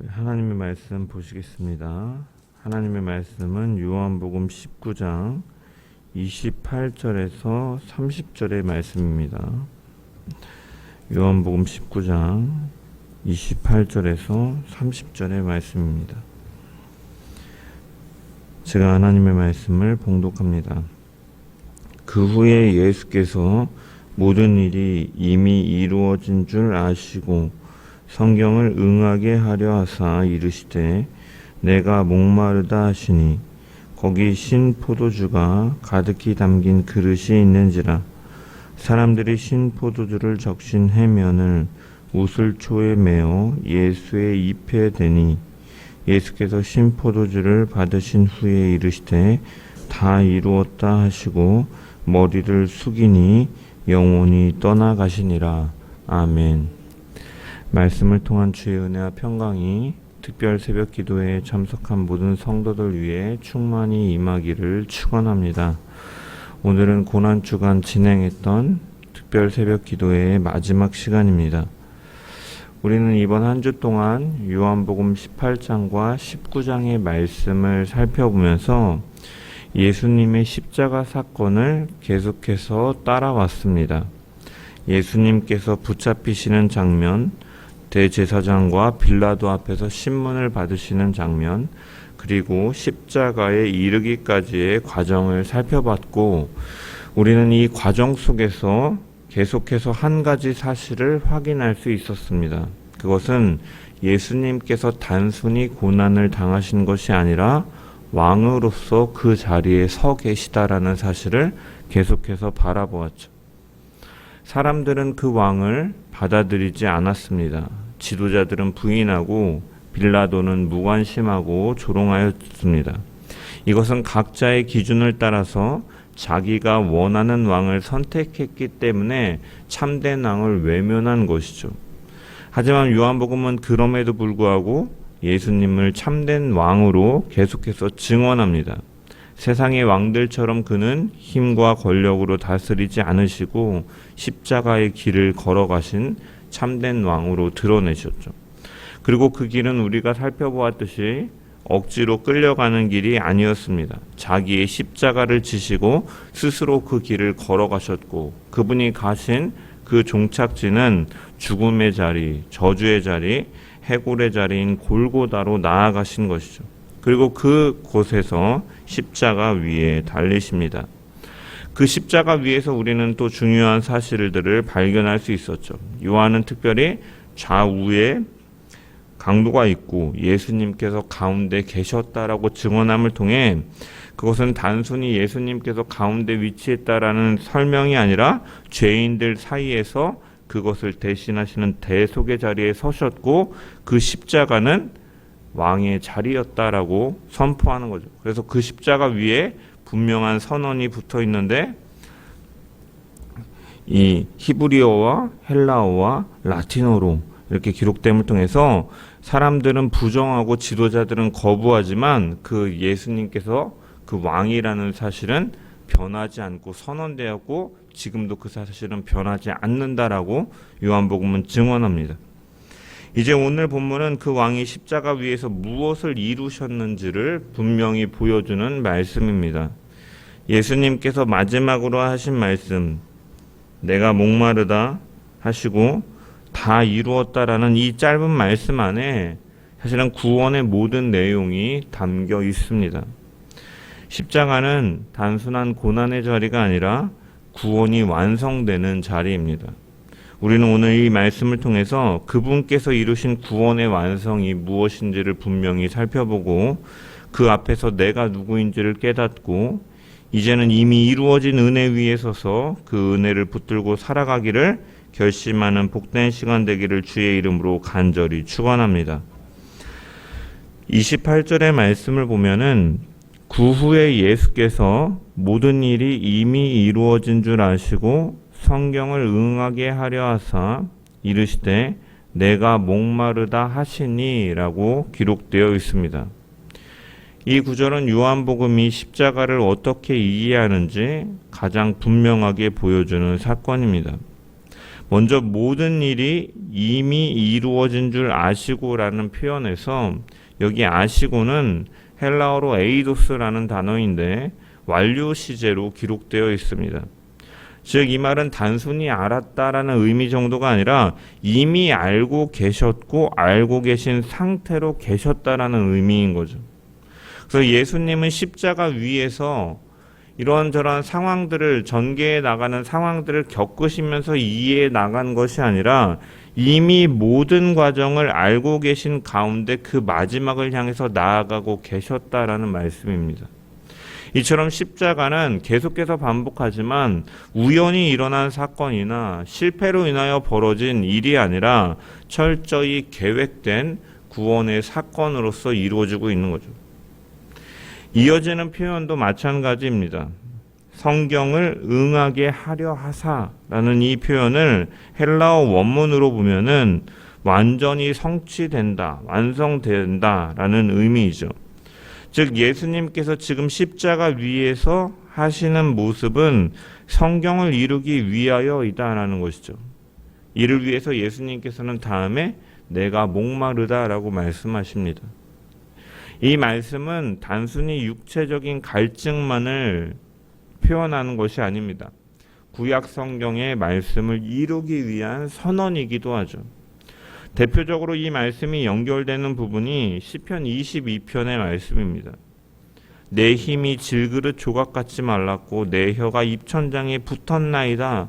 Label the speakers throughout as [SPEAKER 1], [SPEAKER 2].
[SPEAKER 1] 하나님의 말씀 보시겠습니다. 하나님의 말씀은 요한복음 19장 28절에서 30절의 말씀입니다. 요한복음 19장 28절에서 30절의 말씀입니다. 제가 하나님의 말씀을 봉독합니다. 그 후에 예수께서 모든 일이 이미 이루어진 줄 아시고 성경을 응하게 하려 하사 이르시되 내가 목마르다 하시니 거기 신 포도주가 가득히 담긴 그릇이 있는지라. 사람들이 신 포도주를 적신 해면을 우슬초에 메어 예수의 입에 대니 예수께서 신 포도주를 받으신 후에 이르시되 다 이루었다 하시고 머리를 숙이니 영혼이 떠나가시니라. 아멘. 말씀을 통한 주의 은혜와 평강이 특별 새벽 기도에 참석한 모든 성도들 위해 충만히 임하기를 축원합니다. 오늘은 고난주간 진행했던 특별 새벽 기도의 마지막 시간입니다. 우리는 이번 한 주 동안 요한복음 18장과 19장의 말씀을 살펴보면서 예수님의 십자가 사건을 계속해서 따라왔습니다. 예수님께서 붙잡히시는 장면, 대제사장과 빌라도 앞에서 신문을 받으시는 장면, 그리고 십자가에 이르기까지의 과정을 살펴봤고, 우리는 이 과정 속에서 계속해서 한 가지 사실을 확인할 수 있었습니다. 그것은 예수님께서 단순히 고난을 당하신 것이 아니라 왕으로서 그 자리에 서 계시다라는 사실을 계속해서 바라보았죠. 사람들은 그 왕을 받아들이지 않았습니다. 지도자들은 부인하고 빌라도는 무관심하고 조롱하였습니다. 이것은 각자의 기준을 따라서 자기가 원하는 왕을 선택했기 때문에 참된 왕을 외면한 것이죠. 하지만 요한복음은 그럼에도 불구하고 예수님을 참된 왕으로 계속해서 증언합니다. 세상의 왕들처럼 그는 힘과 권력으로 다스리지 않으시고 십자가의 길을 걸어가신 참된 왕으로 드러내셨죠. 그리고 그 길은 우리가 살펴보았듯이 억지로 끌려가는 길이 아니었습니다. 자기의 십자가를 지시고 스스로 그 길을 걸어가셨고, 그분이 가신 그 종착지는 죽음의 자리, 저주의 자리, 해골의 자리인 골고다로 나아가신 것이죠. 그리고 그곳에서 십자가 위에 달리십니다. 그 십자가 위에서 우리는 또 중요한 사실들을 발견할 수 있었죠. 요한은 특별히 좌우에 강도가 있고 예수님께서 가운데 계셨다라고 증언함을 통해 그것은 단순히 예수님께서 가운데 위치했다라는 설명이 아니라 죄인들 사이에서 그것을 대신하시는 대속의 자리에 서셨고 그 십자가는 왕의 자리였다라고 선포하는 거죠. 그래서 그 십자가 위에 분명한 선언이 붙어 있는데 이 히브리어와 헬라어와 라틴어로 이렇게 기록됨을 통해서 사람들은 부정하고 지도자들은 거부하지만 그 예수님께서 그 왕이라는 사실은 변하지 않고 선언되었고 지금도 그 사실은 변하지 않는다라고 요한복음은 증언합니다. 이제 오늘 본문은 그 왕이 십자가 위에서 무엇을 이루셨는지를 분명히 보여주는 말씀입니다. 예수님께서 마지막으로 하신 말씀, 내가 목마르다 하시고 다 이루었다라는 이 짧은 말씀 안에 사실은 구원의 모든 내용이 담겨 있습니다. 십자가는 단순한 고난의 자리가 아니라 구원이 완성되는 자리입니다. 우리는 오늘 이 말씀을 통해서 그분께서 이루신 구원의 완성이 무엇인지를 분명히 살펴보고 그 앞에서 내가 누구인지를 깨닫고 이제는 이미 이루어진 은혜 위에 서서 그 은혜를 붙들고 살아가기를 결심하는 복된 시간 되기를 주의 이름으로 간절히 축원합니다. 28절의 말씀을 보면은 그 후에 예수께서 모든 일이 이미 이루어진 줄 아시고 성경을 응하게 하려 하사 이르시되 내가 목마르다 하시니 라고 기록되어 있습니다. 이 구절은 요한복음이 십자가를 어떻게 이해하는지 가장 분명하게 보여주는 사건입니다. 먼저 모든 일이 이미 이루어진 줄 아시고라는 표현에서 여기 아시고는 헬라어로 에이도스라는 단어인데 완료 시제로 기록되어 있습니다. 즉 이 말은 단순히 알았다라는 의미 정도가 아니라 이미 알고 계셨고 알고 계신 상태로 계셨다라는 의미인 거죠. 그래서 예수님은 십자가 위에서 이런저런 상황들을 전개해 나가는 상황들을 겪으시면서 이해해 나간 것이 아니라 이미 모든 과정을 알고 계신 가운데 그 마지막을 향해서 나아가고 계셨다라는 말씀입니다. 이처럼 십자가는 계속해서 반복하지만 우연히 일어난 사건이나 실패로 인하여 벌어진 일이 아니라 철저히 계획된 구원의 사건으로서 이루어지고 있는 거죠. 이어지는 표현도 마찬가지입니다. 성경을 응하게 하려 하사라는 이 표현을 헬라어 원문으로 보면은 완전히 성취된다, 완성된다라는 의미이죠. 즉 예수님께서 지금 십자가 위에서 하시는 모습은 성경을 이루기 위하여이다라는 것이죠. 이를 위해서 예수님께서는 다음에 내가 목마르다라고 말씀하십니다. 이 말씀은 단순히 육체적인 갈증만을 표현하는 것이 아닙니다. 구약 성경의 말씀을 이루기 위한 선언이기도 하죠. 대표적으로 이 말씀이 연결되는 부분이 시편 22편의 말씀입니다. 내 힘이 질그릇 조각 같지 말랐고 내 혀가 입천장에 붙었나이다.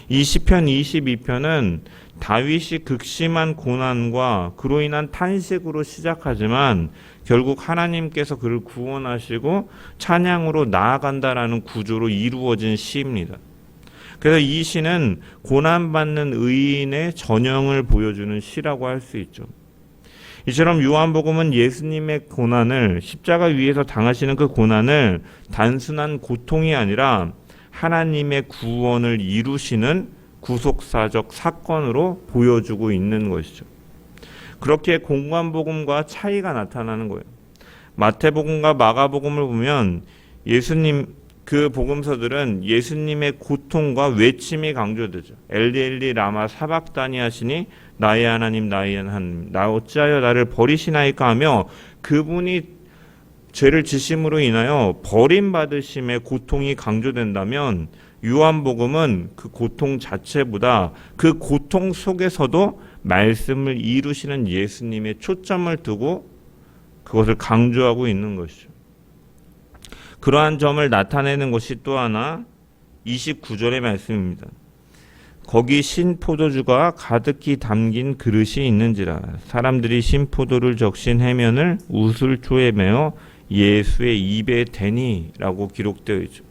[SPEAKER 1] 이 시편 22편은 다윗이 극심한 고난과 그로 인한 탄식으로 시작하지만 결국 하나님께서 그를 구원하시고 찬양으로 나아간다라는 구조로 이루어진 시입니다. 그래서 이 시는 고난받는 의인의 전형을 보여주는 시라고 할 수 있죠. 이처럼 요한복음은 예수님의 고난을 십자가 위에서 당하시는 그 고난을 단순한 고통이 아니라 하나님의 구원을 이루시는 구속사적 사건으로 보여주고 있는 것이죠. 그렇게 공관복음과 차이가 나타나는 거예요. 마태복음과 마가복음을 보면 예수님 그 복음서들은 예수님의 고통과 외침이 강조되죠. 엘리 엘리 라마 사박다니 하시니 나의 하나님 나의 하나님 나 어찌하여 나를 버리시나이까 하며 그분이 죄를 지심으로 인하여 버림받으심의 고통이 강조된다면 요한복음은 그 고통 자체보다 그 고통 속에서도 말씀을 이루시는 예수님의 초점을 두고 그것을 강조하고 있는 것이죠. 그러한 점을 나타내는 것이 또 하나 29절의 말씀입니다. 거기 신포도주가 가득히 담긴 그릇이 있는지라 사람들이 신포도를 적신 해면을 우슬초에 메어 예수의 입에 대니라고 기록되어 있죠.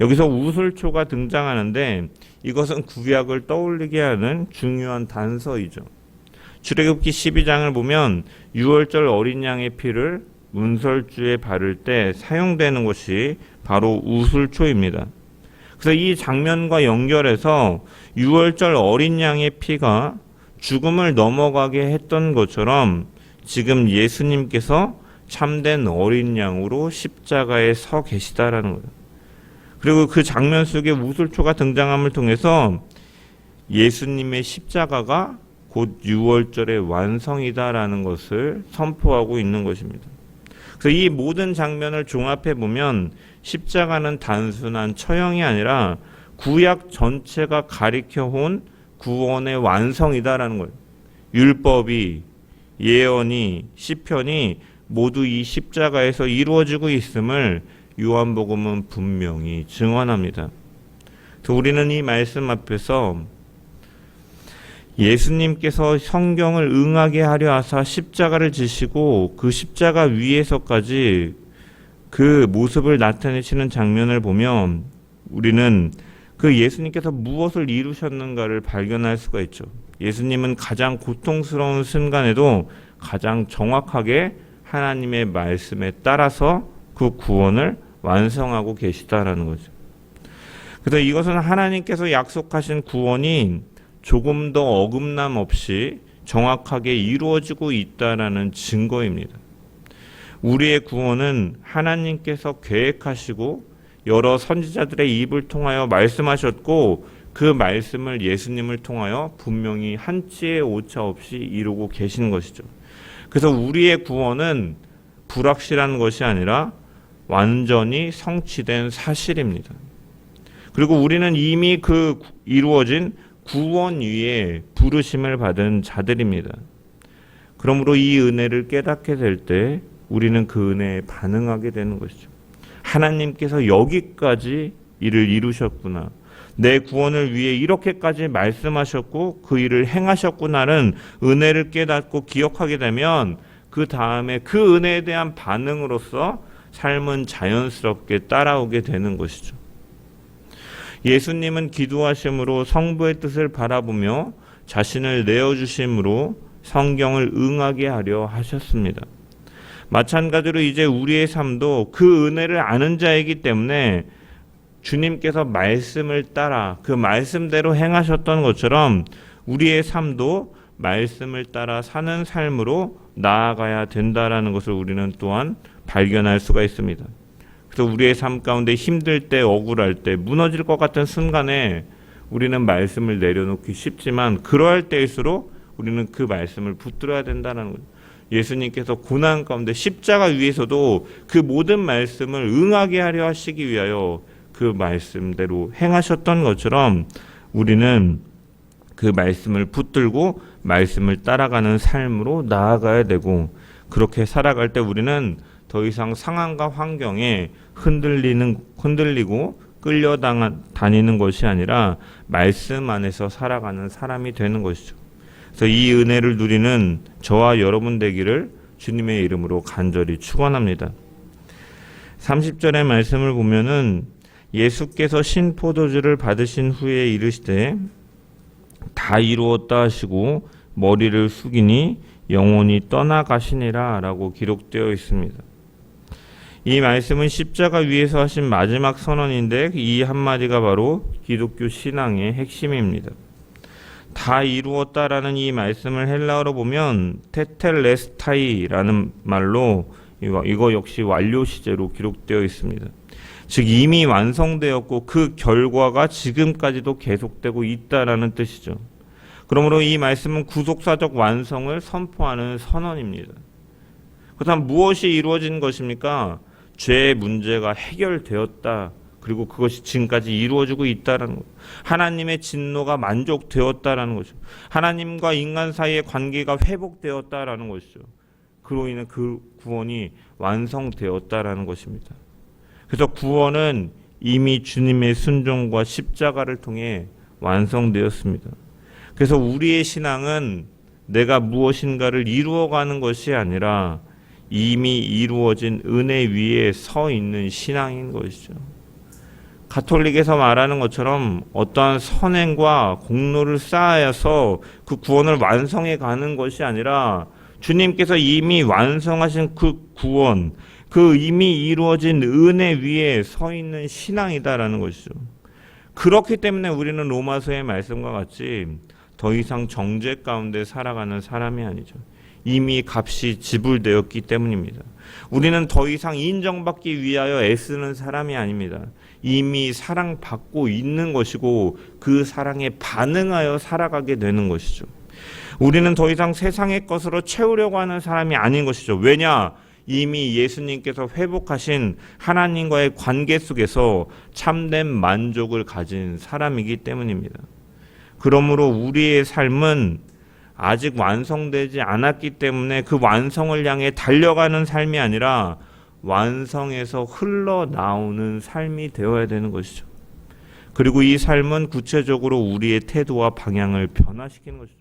[SPEAKER 1] 여기서 우슬초가 등장하는데 이것은 구약을 떠올리게 하는 중요한 단서이죠. 출애굽기 12장을 보면 유월절 어린 양의 피를 문설주에 바를 때 사용되는 것이 바로 우슬초입니다. 그래서 이 장면과 연결해서 유월절 어린 양의 피가 죽음을 넘어가게 했던 것처럼 지금 예수님께서 참된 어린 양으로 십자가에 서 계시다라는 거예요. 그리고 그 장면 속에 우슬초가 등장함을 통해서 예수님의 십자가가 곧 유월절의 완성이다라는 것을 선포하고 있는 것입니다. 그래서 이 모든 장면을 종합해 보면 십자가는 단순한 처형이 아니라 구약 전체가 가리켜온 구원의 완성이다라는 거예요. 율법이, 예언이, 시편이 모두 이 십자가에서 이루어지고 있음을 요한복음은 분명히 증언합니다. 우리는 이 말씀 앞에서 예수님께서 성경을 응하게 하려 하사 십자가를 지시고 그 십자가 위에서까지 그 모습을 나타내시는 장면을 보면 우리는 그 예수님께서 무엇을 이루셨는가를 발견할 수가 있죠. 예수님은 가장 고통스러운 순간에도 가장 정확하게 하나님의 말씀에 따라서 그 구원을 완성하고 계시다라는 거죠. 그래서 이것은 하나님께서 약속하신 구원이 조금 더 어긋남 없이 정확하게 이루어지고 있다라는 증거입니다. 우리의 구원은 하나님께서 계획하시고 여러 선지자들의 입을 통하여 말씀하셨고 그 말씀을 예수님을 통하여 분명히 한치의 오차 없이 이루고 계신 것이죠. 그래서 우리의 구원은 불확실한 것이 아니라 완전히 성취된 사실입니다. 그리고 우리는 이미 그 이루어진 구원 위에 부르심을 받은 자들입니다. 그러므로 이 은혜를 깨닫게 될 때 우리는 그 은혜에 반응하게 되는 것이죠. 하나님께서 여기까지 일을 이루셨구나. 내 구원을 위해 이렇게까지 말씀하셨고 그 일을 행하셨구나는 은혜를 깨닫고 기억하게 되면 그 다음에 그 은혜에 대한 반응으로서 삶은 자연스럽게 따라오게 되는 것이죠. 예수님은 기도하심으로 성부의 뜻을 바라보며 자신을 내어주심으로 성경을 응하게 하려 하셨습니다. 마찬가지로 이제 우리의 삶도 그 은혜를 아는 자이기 때문에 주님께서 말씀을 따라 그 말씀대로 행하셨던 것처럼 우리의 삶도 말씀을 따라 사는 삶으로 나아가야 된다라는 것을 우리는 또한 발견할 수가 있습니다. 그래서 우리의 삶 가운데 힘들 때, 억울할 때, 무너질 것 같은 순간에 우리는 말씀을 내려놓기 쉽지만 그러할 때일수록 우리는 그 말씀을 붙들어야 된다는 거죠. 예수님께서 고난 가운데 십자가 위에서도 그 모든 말씀을 응하게 하려 하시기 위하여 그 말씀대로 행하셨던 것처럼 우리는 그 말씀을 붙들고 말씀을 따라가는 삶으로 나아가야 되고, 그렇게 살아갈 때 우리는 더 이상 상황과 환경에 흔들리고 끌려다니는 것이 아니라 말씀 안에서 살아가는 사람이 되는 것이죠. 그래서 이 은혜를 누리는 저와 여러분 되기를 주님의 이름으로 간절히 축원합니다. 30절의 말씀을 보면은 예수께서 신포도주를 받으신 후에 이르시되 다 이루었다 하시고 머리를 숙이니 영혼이 떠나가시니라 라고 기록되어 있습니다. 이 말씀은 십자가 위에서 하신 마지막 선언인데 이 한마디가 바로 기독교 신앙의 핵심입니다. 다 이루었다라는 이 말씀을 헬라어로 보면 테텔레스타이라는 말로 이거 역시 완료 시제로 기록되어 있습니다. 즉 이미 완성되었고 그 결과가 지금까지도 계속되고 있다라는 뜻이죠. 그러므로 이 말씀은 구속사적 완성을 선포하는 선언입니다. 그렇다면 무엇이 이루어진 것입니까? 죄의 문제가 해결되었다. 그리고 그것이 지금까지 이루어지고 있다는 것. 하나님의 진노가 만족되었다라는 것이죠. 하나님과 인간 사이의 관계가 회복되었다라는 것이죠. 그로 인해 그 구원이 완성되었다라는 것입니다. 그래서 구원은 이미 주님의 순종과 십자가를 통해 완성되었습니다. 그래서 우리의 신앙은 내가 무엇인가를 이루어가는 것이 아니라 이미 이루어진 은혜 위에 서 있는 신앙인 것이죠. 가톨릭에서 말하는 것처럼 어떠한 선행과 공로를 쌓아서 그 구원을 완성해 가는 것이 아니라 주님께서 이미 완성하신 그 구원, 그 이미 이루어진 은혜 위에 서 있는 신앙이다라는 것이죠. 그렇기 때문에 우리는 로마서의 말씀과 같이 더 이상 정죄 가운데 살아가는 사람이 아니죠. 이미 값이 지불되었기 때문입니다. 우리는 더 이상 인정받기 위하여 애쓰는 사람이 아닙니다. 이미 사랑받고 있는 것이고 그 사랑에 반응하여 살아가게 되는 것이죠. 우리는 더 이상 세상의 것으로 채우려고 하는 사람이 아닌 것이죠. 왜냐? 이미 예수님께서 회복하신 하나님과의 관계 속에서 참된 만족을 가진 사람이기 때문입니다. 그러므로 우리의 삶은 아직 완성되지 않았기 때문에 그 완성을 향해 달려가는 삶이 아니라 완성에서 흘러나오는 삶이 되어야 되는 것이죠. 그리고 이 삶은 구체적으로 우리의 태도와 방향을 변화시키는 것이죠.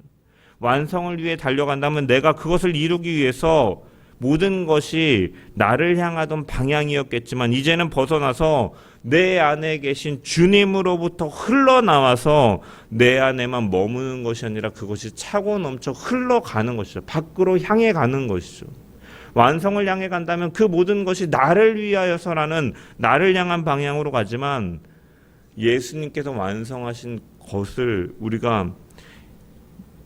[SPEAKER 1] 완성을 위해 달려간다면 내가 그것을 이루기 위해서 모든 것이 나를 향하던 방향이었겠지만 이제는 벗어나서 내 안에 계신 주님으로부터 흘러나와서 내 안에만 머무는 것이 아니라 그것이 차고 넘쳐 흘러가는 것이죠. 밖으로 향해 가는 것이죠. 완성을 향해 간다면 그 모든 것이 나를 위하여서라는 나를 향한 방향으로 가지만 예수님께서 완성하신 것을 우리가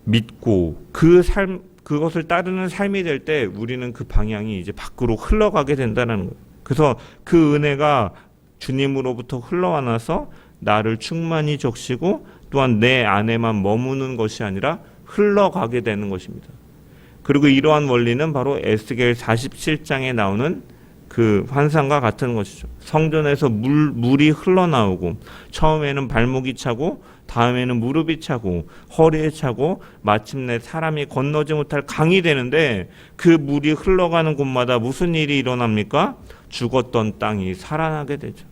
[SPEAKER 1] 믿고 그것을 따르는 삶이 될 때 우리는 그 방향이 이제 밖으로 흘러가게 된다는 거예요. 그래서 그 은혜가 주님으로부터 흘러와서 나를 충만히 적시고 또한 내 안에만 머무는 것이 아니라 흘러가게 되는 것입니다. 그리고 이러한 원리는 바로 에스겔 47장에 나오는 그 환상과 같은 것이죠. 성전에서 물이 흘러나오고 처음에는 발목이 차고 다음에는 무릎이 차고 허리에 차고 마침내 사람이 건너지 못할 강이 되는데 그 물이 흘러가는 곳마다 무슨 일이 일어납니까? 죽었던 땅이 살아나게 되죠.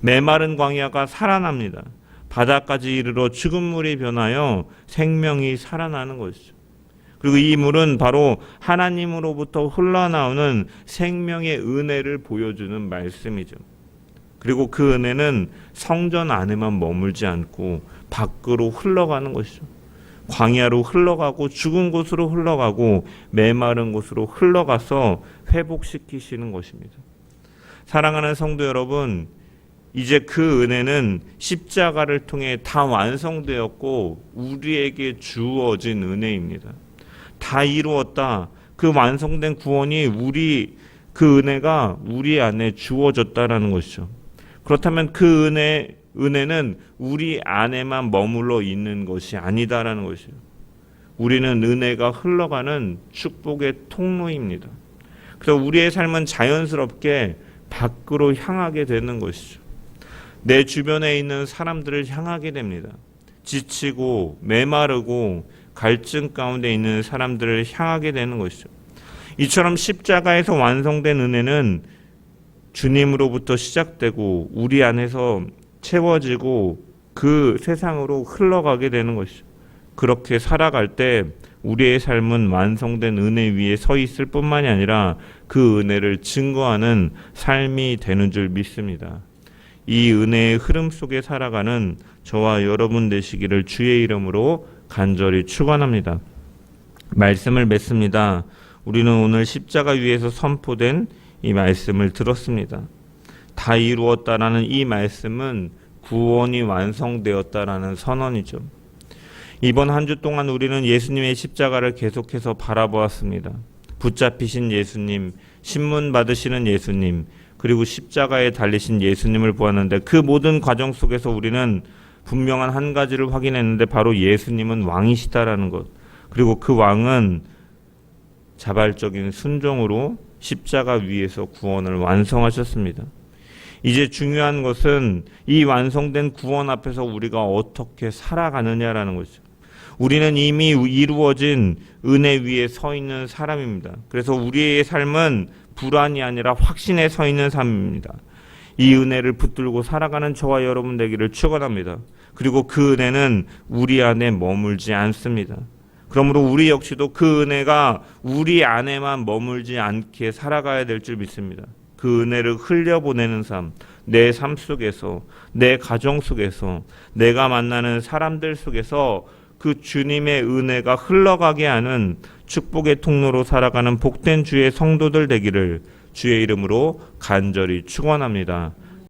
[SPEAKER 1] 메마른 광야가 살아납니다. 바다까지 이르러 죽은 물이 변하여 생명이 살아나는 것이죠. 그리고 이 물은 바로 하나님으로부터 흘러나오는 생명의 은혜를 보여주는 말씀이죠. 그리고 그 은혜는 성전 안에만 머물지 않고 밖으로 흘러가는 것이죠. 광야로 흘러가고 죽은 곳으로 흘러가고 메마른 곳으로 흘러가서 회복시키시는 것입니다. 사랑하는 성도 여러분, 이제 그 은혜는 십자가를 통해 다 완성되었고 우리에게 주어진 은혜입니다. 다 이루었다. 그 완성된 구원이 그 은혜가 우리 안에 주어졌다라는 것이죠. 그렇다면 그 은혜는 우리 안에만 머물러 있는 것이 아니다라는 것이죠. 우리는 은혜가 흘러가는 축복의 통로입니다. 그래서 우리의 삶은 자연스럽게 밖으로 향하게 되는 것이죠. 내 주변에 있는 사람들을 향하게 됩니다. 지치고 메마르고 갈증 가운데 있는 사람들을 향하게 되는 것이죠. 이처럼 십자가에서 완성된 은혜는 주님으로부터 시작되고 우리 안에서 채워지고 그 세상으로 흘러가게 되는 것이죠. 그렇게 살아갈 때 우리의 삶은 완성된 은혜 위에 서 있을 뿐만이 아니라 그 은혜를 증거하는 삶이 되는 줄 믿습니다. 이 은혜의 흐름 속에 살아가는 저와 여러분 되시기를 주의 이름으로 간절히 축원합니다. 말씀을 맺습니다. 우리는 오늘 십자가 위에서 선포된 이 말씀을 들었습니다. 다 이루었다라는 이 말씀은 구원이 완성되었다라는 선언이죠. 이번 한 주 동안 우리는 예수님의 십자가를 계속해서 바라보았습니다. 붙잡히신 예수님, 신문 받으시는 예수님, 그리고 십자가에 달리신 예수님을 보았는데 그 모든 과정 속에서 우리는 분명한 한 가지를 확인했는데 바로 예수님은 왕이시다라는 것. 그리고 그 왕은 자발적인 순종으로 십자가 위에서 구원을 완성하셨습니다. 이제 중요한 것은 이 완성된 구원 앞에서 우리가 어떻게 살아가느냐라는 것이죠. 우리는 이미 이루어진 은혜 위에 서 있는 사람입니다. 그래서 우리의 삶은 불안이 아니라 확신에 서 있는 삶입니다. 이 은혜를 붙들고 살아가는 저와 여러분 되기를 축원합니다. 그리고 그 은혜는 우리 안에 머물지 않습니다. 그러므로 우리 역시도 그 은혜가 우리 안에만 머물지 않게 살아가야 될 줄 믿습니다. 그 은혜를 흘려보내는 삶, 내 삶 속에서, 내 가정 속에서, 내가 만나는 사람들 속에서 그 주님의 은혜가 흘러가게 하는 축복의 통로로 살아가는 복된 주의 성도들 되기를 주의 이름으로 간절히 축원합니다.